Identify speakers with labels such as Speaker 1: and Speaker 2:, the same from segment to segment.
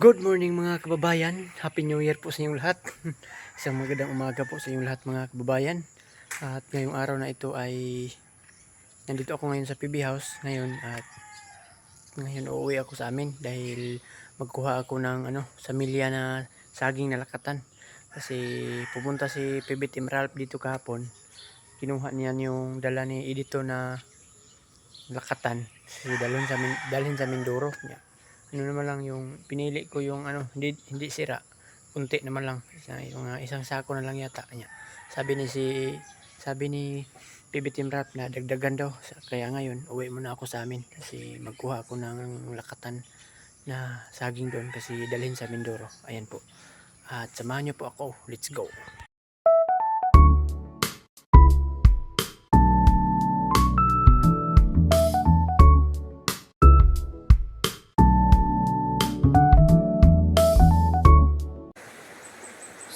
Speaker 1: Good morning mga kababayan. Happy New Year po sa inyong lahat. Isang magandang umaga po sa inyong lahat mga kababayan. At ngayong araw na ito ay nandito ako ngayon sa PB House ngayon at ngayon uuwi ako sa amin dahil magkuha ako ng samilya na saging na lakatan. Kasi pupunta si PB Team Ralph dito kahapon. Kinuha niya yung dala ni Edito na lakatan. Kasi dalhin sa Mindoro. Ano naman lang yung pinili ko yung hindi sira, kunti naman lang, yung isang sako na lang yata niya. Sabi ni PB Team Rap na dagdagan daw, kaya ngayon uwi muna ako sa amin kasi magkuha ako ng lakatan na saging doon kasi dalhin sa Mindoro. Ayan po, at samahan niyo po ako, let's go.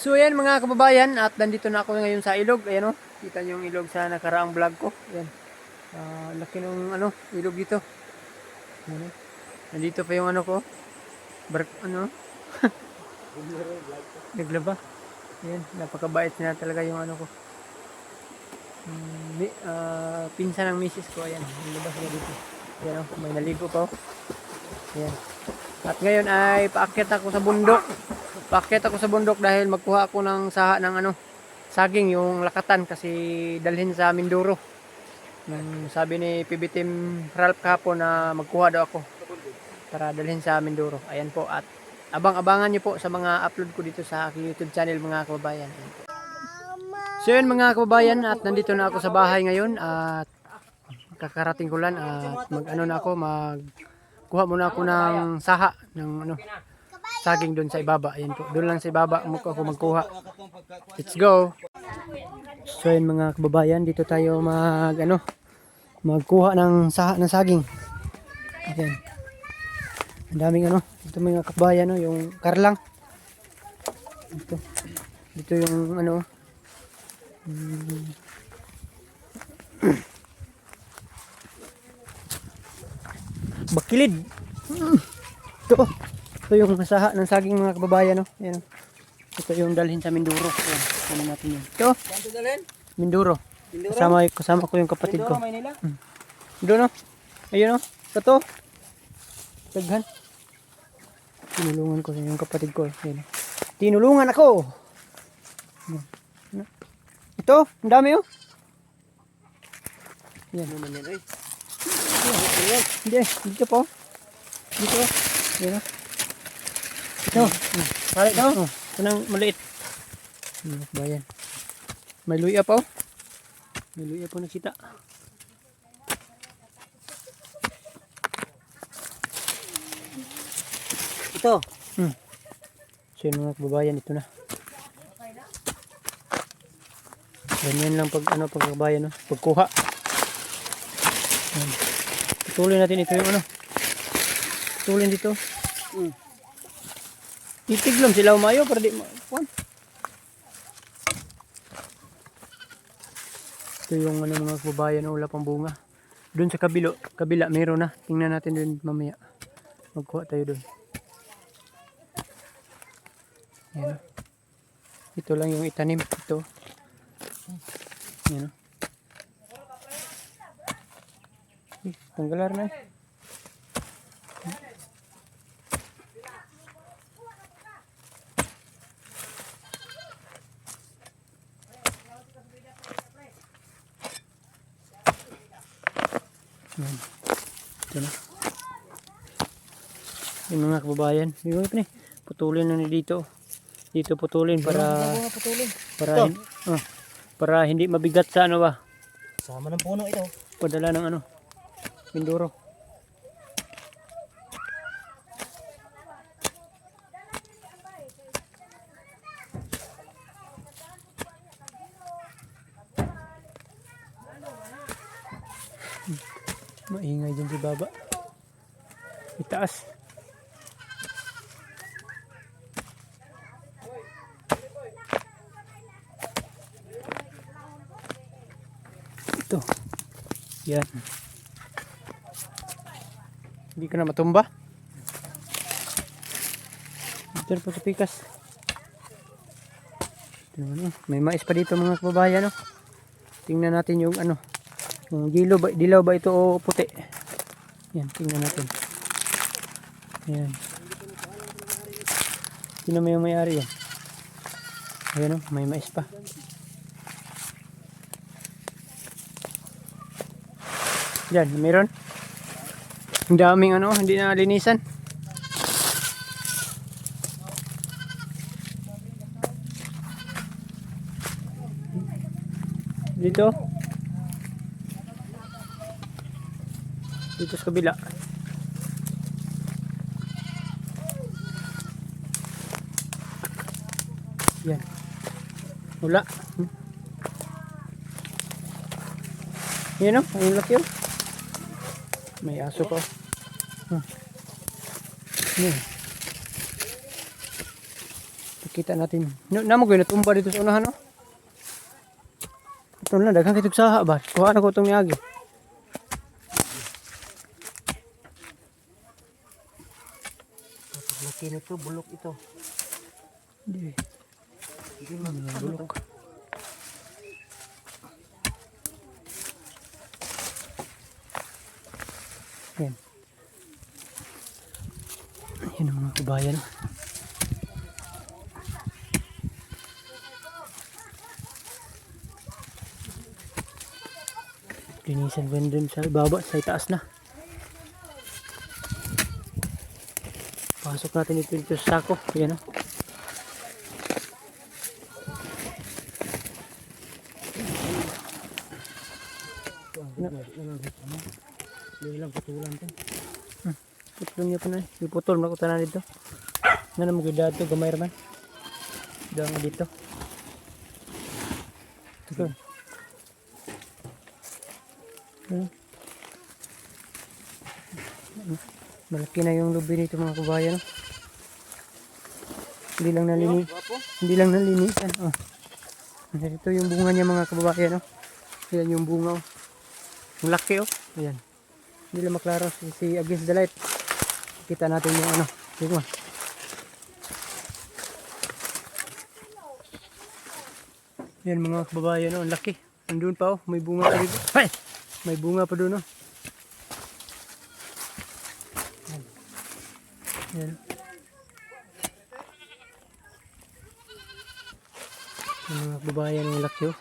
Speaker 1: So ayan mga kababayan, at nandito na ako ngayon sa ilog. Ayan o, kita nyo yung ilog sa nakaraang vlog ko. Ayan, laki ng ilog dito. Ayan, nandito pa yung ko, naglaba. Ayan, napakabait na talaga yung ko. Pinsan ng misis ko, ayan, naglaba sila dito. Ayan o, may naligo pa o. Ayan. At ngayon ay paakyat ako sa bundok. Dahil magkuha ako ng saha ng saging, yung lakatan kasi dalhin sa Mindoro. Sabi ni PB Team Ralph kahapon na magkuha daw ako para dalhin sa Mindoro. Ayan po, at abang-abangan nyo po sa mga upload ko dito sa aking YouTube channel mga kababayan. So yun mga kababayan, at nandito na ako sa bahay ngayon at kakarating ko lang at magkuha muna ako ng saha ng saging doon sa ibaba. Ayan po, doon lang sa ibaba ako magkuha. Let's go. So yun mga kababayan, dito tayo magkuha ng saha ng saging. Ayan, ang daming ito mga kababayan, yung karlang dito yung bakilid. Ito yung saha ng saging mga kababayan. Ayan. Ito yung dalhin sa Mindoro. Ayan, ano natin yun. Ito, Mindoro. Kasama ko yung kapatid ko. Doon ayun ito. Taghan. Tinulungan ko yung kapatid ko. Ayan. Tinulungan ako. Ito, ang dami Ayan. Hindi, dito po. Dito. Ayan. Ito. Pare daw. Ito nang maliit. Bayan. May luya pa May luya po nakita. Ito. So yun mga kababayan, ito na. Ganyan lang pag kababayan, pagkuha. Putulin natin ito yung putulin dito. Titiglam sila umayo para di makuan. Ito yung mga kababayan, wala pang bunga. Doon sa kabila meron na. Tingnan natin doon mamaya. Magkuha tayo doon. Yan. Ito lang yung itanim. Ito. Yan. Tanggalar na. Ito na. Yung mga kababayan, putulin na dito. Dito putulin para hindi mabigat sa
Speaker 2: Sama ng puno ito.
Speaker 1: Padala ng Mindoro. Maingay dyan si baba. Itaas. Ito. Yan. Hindi ka na matumba. Ito po sa pikas. Ito naman, may mais pa dito mga kababayan. No? Tingnan natin yung ano. Yung dilaw ba ito o puti. Yan, tingnan natin. Yan. Sino may may-ari yan? Ayan o, may mais pa. Yan, meron. Ang daming ano, hindi na linisan. Dito. Dito sa kabila. Yan. Wala. Yan o, ang laki o. May aso pa. Yan. Kita natin. Namo ko natumba dito sa unahan o. Ito na, daghang kitog saha ba? Kuha na ko itong niagi.
Speaker 2: Laki nito, bulok ito.
Speaker 1: Hindi.
Speaker 2: Hindi man bulok.
Speaker 1: Yan. Yan ang mga kabayan. Linisan ko dun sa baba, sa itaas na. Pasok natin dito sa sako. Yan o.
Speaker 2: Hindi lang putulan to.
Speaker 1: Putol niya pa na. Iputol, makuta na dito. Nga na maganda ito, gamay raman. Dito dito. Ito. Malaki na yung lubi nito mga kabayan. Hindi lang nalinis. Hindi lang nalinisan. Oh. Ito yung bunga niya mga kababayan. Oh. Ayan yung bunga. Oh. Ang laki oh. Ayan. Hindi lang maklaro si Against the Light. Kita natin yung ano. Tingnan. Ayan mga kababayan. Oh. Ang laki. Andun pa oh. May bunga pa dito. Hey! May bunga pa doon oh. Ayan. Yung mga kababayan ng laki oh.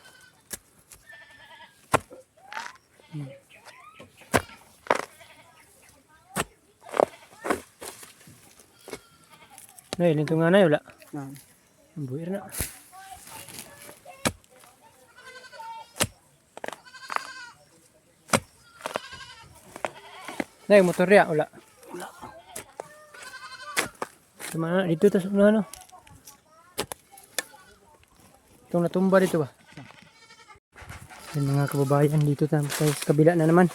Speaker 1: Nay, linto nga na wala. Ang buwir na. Nay, motor ya wala.
Speaker 2: Wala.
Speaker 1: Mana dito tas ano? Itong natumba dito ba? Yung mga kababayan dito sa kabila na naman.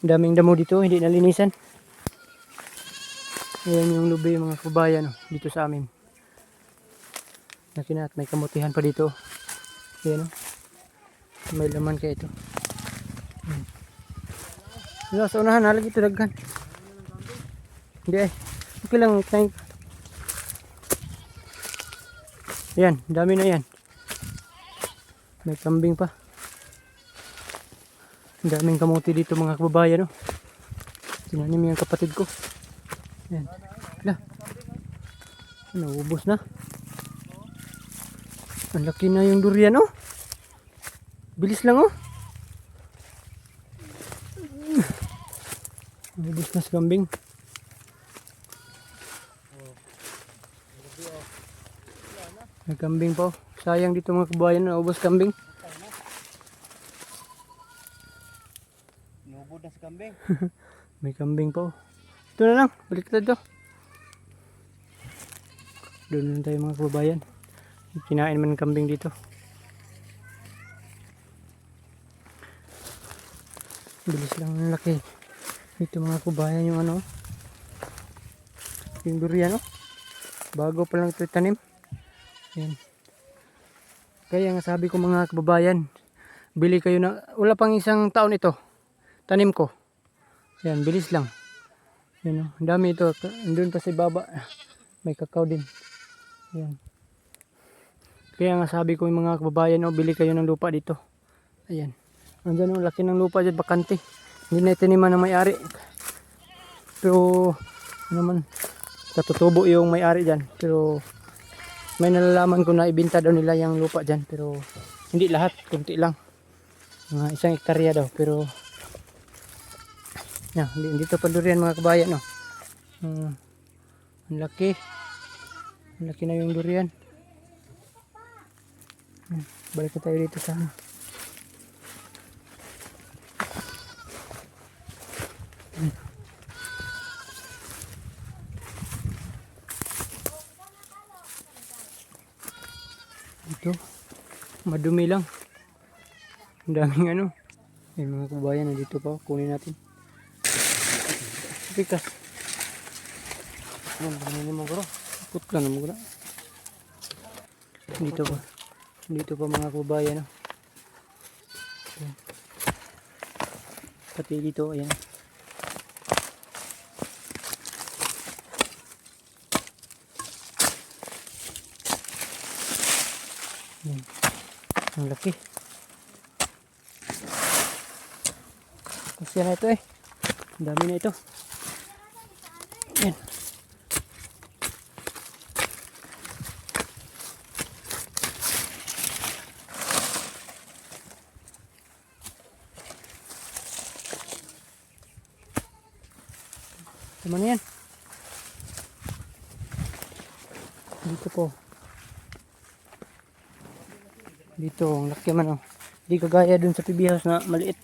Speaker 1: Daming damo dito, hindi nalinisan. Ayan yung lubi mga kababayan dito sa amin. Nakina at may kamutihan pa dito. Ayan may laman kaya ito. Sa unahan, halagi ito daghan. Hindi okay lang. Ayan, dami na yan. May kambing pa. Ang daming kamuti dito mga kababayan. No? Tinanim yung kapatid ko. Ayan. Hala. Naubos na. Ang laki na yung durian. Oh. Bilis lang. Oh. Naubos na sa kambing. May kambing pa. Sayang dito mga kabayan na ubos kambing.
Speaker 2: Inubod na sa kambing.
Speaker 1: May kambing pa. Ito na lang. Balik na ito. Doon lang tayo mga kababayan. Kinain man ng kambing dito. Bilis lang ang laki. Ito mga kababayan yung ano. Yung durian no. Bago pa lang ito tanim. Yan. Kaya nga sabi ko mga kababayan, bili kayo na, wala pang isang taon ito, tanim ko. Yan, bilis lang. Yan o, ang dami ito. Andun pa sa baba. May kakao din. Yan. Kaya nga sabi ko yung mga kababayan, bili kayo ng lupa dito. Ayan. Andyan o, laki ng lupa dyan, bakante. Hindi na itiniman ng may-ari. Pero, ano naman, katutubo yung may-ari dyan. Pero, may nalalaman ko na ibinta daw nila yung lupa dyan. Pero, hindi lahat, kunti lang. Mga 1 hektarya daw. Pero, yan, dito pa durian mga kabayan. No? Ang laki. Ang laki na yung durian. Balik na tayo dito sa ano. Ito, madumi lang. Ang daming ano. Yung mga kabayan nandito pa. Kunin natin. Pikas.
Speaker 2: Yan, ganyan mo bro.
Speaker 1: Putla na mo gula. Dito pa. Dito pa mga kabayan. Ayan. Pati dito, ayan. Ayan. Ang laki. Kasi na ito eh. Ang dami na ito. Ayan. Tama na yan. Dito po. Dito, ang laki man oh. Hindi kagaya dun sa PB house na maliit.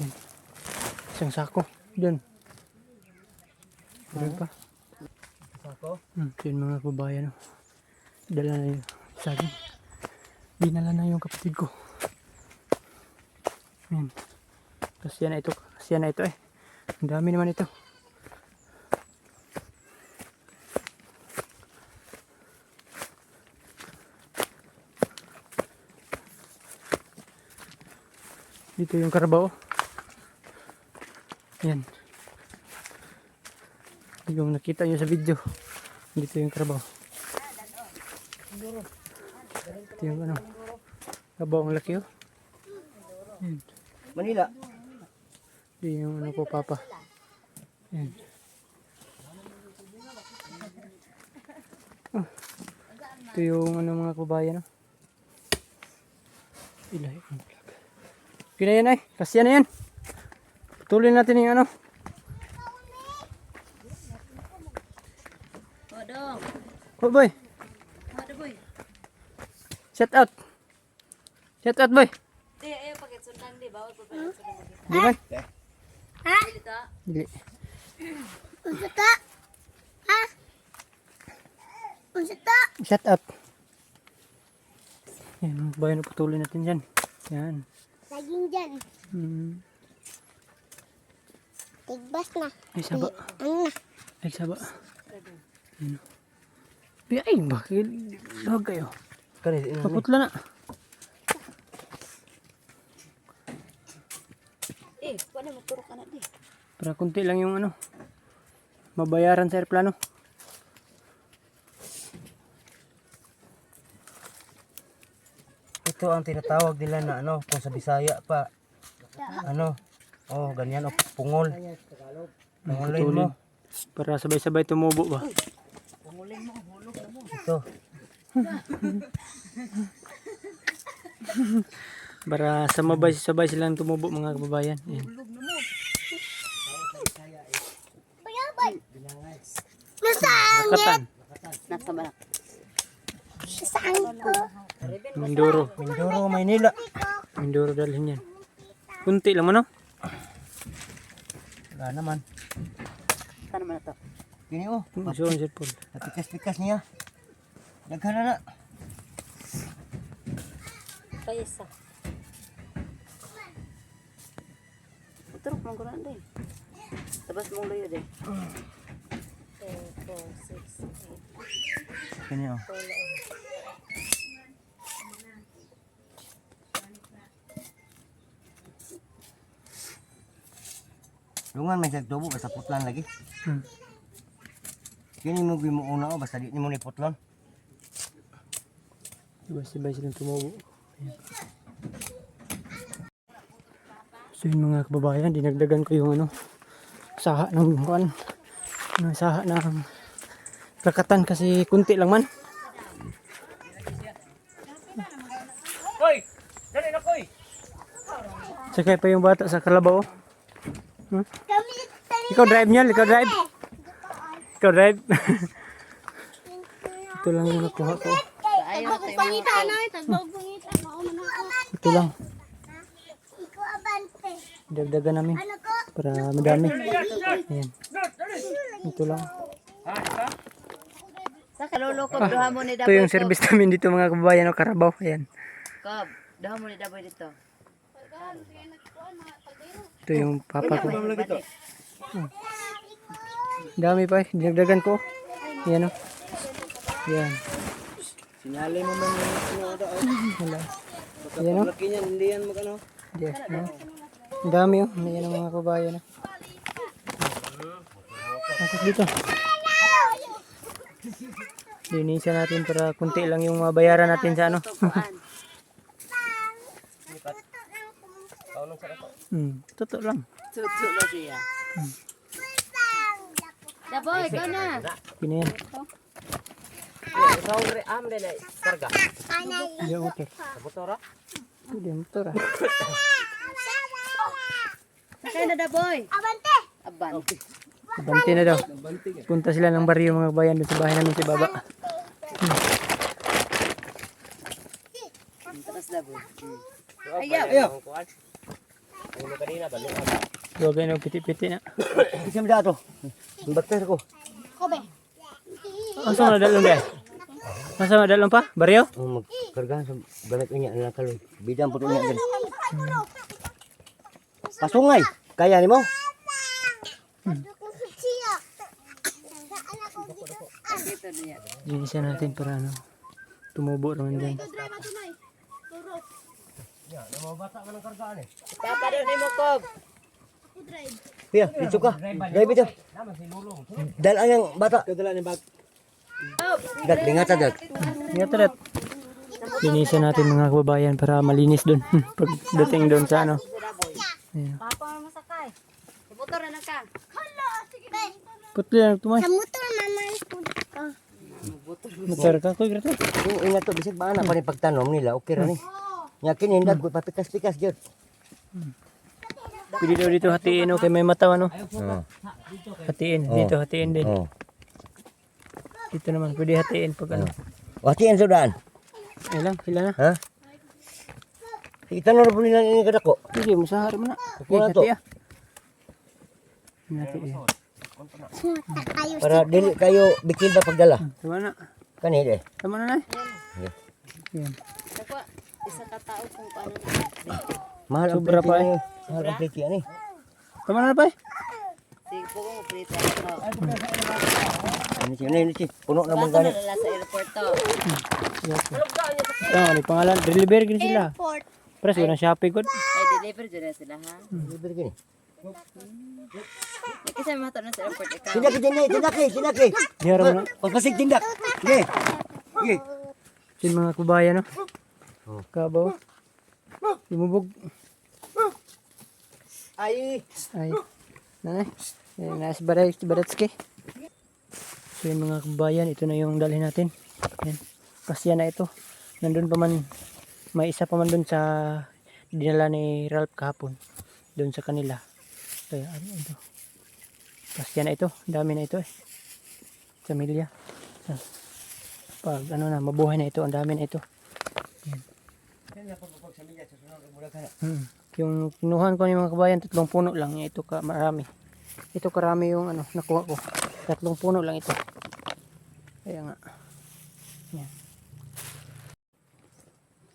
Speaker 1: Yan. Isang sako. Dun. Dun pa.
Speaker 2: Sako.
Speaker 1: Yun mga kababayan. Oh. Dala na yung saging. Dinala na yung kapatid ko. Yan. Kasya na ito. Kasya na ito eh. Ang dami naman ito. Dito yung karabaw. Yan. Yung nakita nyo sa video. Dito yung karabaw. Ito yung ano. Karabaw ang laki oh. Yan.
Speaker 2: Manila.
Speaker 1: Ito yung ano ko papa. Yan. Oh. Ito yung ano mga kabayan oh. Ilahi ang vlog. Okay na yan ay. Kasya na yan. Patuloy natin yung ano.
Speaker 3: Odong.
Speaker 1: Oh boy.
Speaker 3: Ada boy.
Speaker 1: Shout out. Shout out boy.
Speaker 3: Di ayo pakai sundang di bawah pakai sundang.
Speaker 1: Di boy.
Speaker 3: Dito.
Speaker 1: Dili.
Speaker 4: Unsata? Ha? Unsata?
Speaker 1: Shout out. Yan, bayan patuloy natin dyan. Yan.
Speaker 4: Laging dyan. Tigbas na.
Speaker 1: Ay saba.
Speaker 4: Ano na?
Speaker 1: Ay saba. Yan. Ay bakit? Huwag kayo.
Speaker 2: Kani ini.
Speaker 1: Paputla na.
Speaker 3: Wala mo turok anak di.
Speaker 1: Para kunti lang yung ano. Mabayaran sa aeroplano.
Speaker 2: Ito ang tinatawag nila na ano, kung sa Bisaya pa. Ano? Oh, ganyan o pungol. Pungulin mo.
Speaker 1: Para sabay-sabay tumubo ba?
Speaker 2: Ito.
Speaker 1: Para sa mabay-sabay silang tumubo mga kababayan. Yan.
Speaker 4: Nasaan?
Speaker 1: Nakatan.
Speaker 3: Nasa balak.
Speaker 4: Saan ko?
Speaker 1: Mindoro.
Speaker 2: Mindoro, Maynila.
Speaker 1: Mindoro dalhin yan. Kunti lang mo no?
Speaker 2: Wala naman.
Speaker 3: Saan man ito?
Speaker 2: Kini oh.
Speaker 1: So, Sir Paul.
Speaker 2: Natikas-tikas niya. Daghan na na.
Speaker 3: Paisa. Turok mong kuran di. Tabas mong layo di.
Speaker 2: Kani oh. Lungan may tubo basta putlan lagi.
Speaker 1: Hmm.
Speaker 2: Kini mo gimuuna o basta di nimo ni putlon.
Speaker 1: Sabay silang tumubo. Ayan. So yun mga kababayan, dinagdagan ko yung ano, saha ng kuan, saha ng lakatan kasi kunti lang man.
Speaker 2: Koy! Dali na koy.
Speaker 1: Sakay pa yung bata sa kalabaw. Hmm?
Speaker 4: Kami
Speaker 1: Ikaw drive niya, ikaw drive. Ikaw drive. Ito lang yung nakuha ko.
Speaker 3: Ayaw tayo mga
Speaker 1: Ito lang.
Speaker 4: Iko abante.
Speaker 1: Dagdagan namin
Speaker 4: Ano ko?
Speaker 1: para madami. Ayan. Ito lang.
Speaker 3: Sa kalulokod, duha mo ni
Speaker 1: Ito
Speaker 3: Daboy.
Speaker 1: yung service namin dito mga kababayan o Karabaw. Ayan.
Speaker 3: Kob, duha mo ni Daboy dito.
Speaker 1: Ito yung papa ko.
Speaker 3: Balik.
Speaker 1: Dami pa eh. Dinagdagan ko. Ayan o. Ayan.
Speaker 2: Sinyali mo man yung ano.
Speaker 1: Wala. Ayan o.
Speaker 2: Laki niyan hindi yan magano.
Speaker 1: Yes. Ayan. Ang dami o. Ayan ang mga kababayan o. Pasok dito. Linisan natin para kunti lang yung mabayaran natin sa ano. Totoo lang.
Speaker 3: Tutso na siya. Daboy, ikaw na.
Speaker 1: Pinayan.
Speaker 2: Sauri am dele karga.
Speaker 1: Hindi motor.
Speaker 2: Motora.
Speaker 1: Hindi motor ah.
Speaker 3: Sakay na Daboy.
Speaker 4: Abante.
Speaker 3: Aban.
Speaker 1: Banti na daw. Punta sila ng baryo mga bayan doon sa bahay namin sa baba.
Speaker 3: Tapos Daboy.
Speaker 2: Ayaw. Ayaw. Ulo kanina balik.
Speaker 1: Huwag kayo piti-piti na.
Speaker 2: Kasi mo dato. Bakter ko.
Speaker 4: Kobe.
Speaker 1: Asa na dalong dahil? Asa na dalong pa? Baryo?
Speaker 2: Oh, magkargahan sa gamit niya na kaloy. Bidang puto niya din. Pasungay. Kaya ni mo?
Speaker 4: Siya.
Speaker 3: Dito niya.
Speaker 1: Linisan natin para ano. Tumubo naman dyan.
Speaker 3: Papa doon ni mo, Kob.
Speaker 2: Piya, dito ka. Drive ito. Dalaan yung bata. Dalaan yung bata.
Speaker 3: Kob.
Speaker 2: Gat, lingata gat.
Speaker 1: Ingat ulit. Linisan natin mga kababayan para malinis doon. Pagdating doon sa ano. Ayan.
Speaker 3: Papa mo masakay. Motor na ka.
Speaker 1: Putli lang tumay.
Speaker 4: Sa motor mama ko.
Speaker 1: Motor ka ko grato.
Speaker 2: Yung ingat to, bisig ba anak pa ni pagtanom nila, okay ra ni. Yakin hindag ko papikas-pikas jud.
Speaker 1: Pwede daw dito hatiin o kay may mata ano.
Speaker 2: Oo.
Speaker 1: Hatiin. Dito hatiin din.
Speaker 2: Oh.
Speaker 1: Dito naman pwede hatiin pag ano.
Speaker 2: Wati ang sudan.
Speaker 1: Ay lang, sila na.
Speaker 2: Ha? Kita na po nila ini kada ko.
Speaker 1: Sige, musahari mo na.
Speaker 2: Ako na to.
Speaker 1: Hati ah. Hati ah.
Speaker 4: Tayo.
Speaker 2: Para dili kayo bikil ba pagdala.
Speaker 1: Tama na.
Speaker 2: Kani de.
Speaker 1: Tama na na. Yan.
Speaker 3: Ako, isa ka tao kung paano na.
Speaker 2: Mahal ang
Speaker 1: Sobra
Speaker 2: priti
Speaker 1: pa
Speaker 2: na yun. Mahal ang priti ani.
Speaker 1: Tama na na pa eh.
Speaker 3: Sige po kung prito ako.
Speaker 2: Ini si puno naman
Speaker 3: Basta
Speaker 2: gani.
Speaker 3: nalala sa airport to.
Speaker 1: Ah, ano yung pangalan? Deliver gini sila.
Speaker 4: Airport.
Speaker 1: Pres, wala Shopee ko.
Speaker 3: Ay, deliver dyan na sila, ha?
Speaker 2: Libre gini.
Speaker 3: Kasi mato na sa airport ikaw.
Speaker 2: Tindak dinhi.
Speaker 1: Diyara mo na.
Speaker 2: Pagpasig tindak. Ge. Ge.
Speaker 1: Sin mga kubayan no.
Speaker 2: Oh.
Speaker 1: Kabaw. Lumubog.
Speaker 2: Ay.
Speaker 1: Ay. Nanay. Nasa Baratski. So yun mga kabayan, ito na yung dalhin natin. Yan. Kasya na ito. Nandun pa man, may isa pa man dun sa dinala ni Ralph kahapon. Dun sa kanila. Kaya ano ito. Kasya na ito. Dami na ito eh. Pamilya. So, pag ano na, mabuhay na ito. Ang dami na ito. Yan. Yung kinuhan ko ng mga kabayan, 3 puno lang. Ito ka marami. Ito karami yung ano, nakuha ko. 3 puno lang ito. Kaya nga. Yan.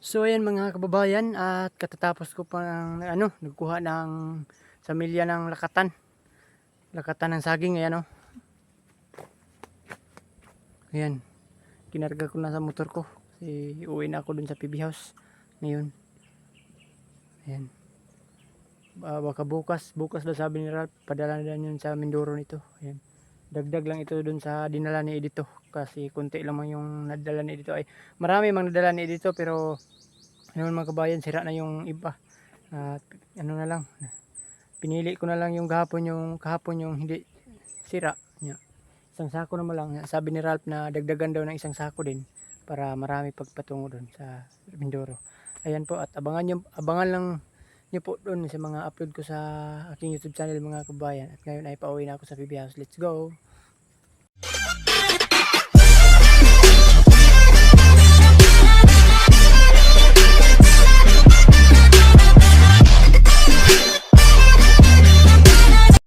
Speaker 1: So ayan mga kababayan, at katatapos ko pa ng ano, nagkuha ng samilya ng lakatan. Lakatan ng saging, ayan o. Ayan. Kinarga ko na sa motor ko. Kasi uwi na ako dun sa PB house. Ngayon. Ayan. Baka bukas daw sabi ni Ralph, padala na yun sa Mindoro nito. Ayan. Dagdag lang ito dun sa dinala ni Edito. Kasi kunti lang yung nadala ni Edito. Ay, marami mang nadala ni Edito pero ano mga kabayan, sira na yung iba. At ano na lang. Pinili ko na lang yung kahapon yung hindi sira. Nya. Isang sako naman lang. Sabi ni Ralph na dagdagan daw ng isang sako din para marami pagpatungo doon sa Mindoro. Ayan po, at abangan lang nyo po doon sa mga upload ko sa aking YouTube channel mga kabayan. At ngayon ay pauwi na ako sa PB House. Let's go!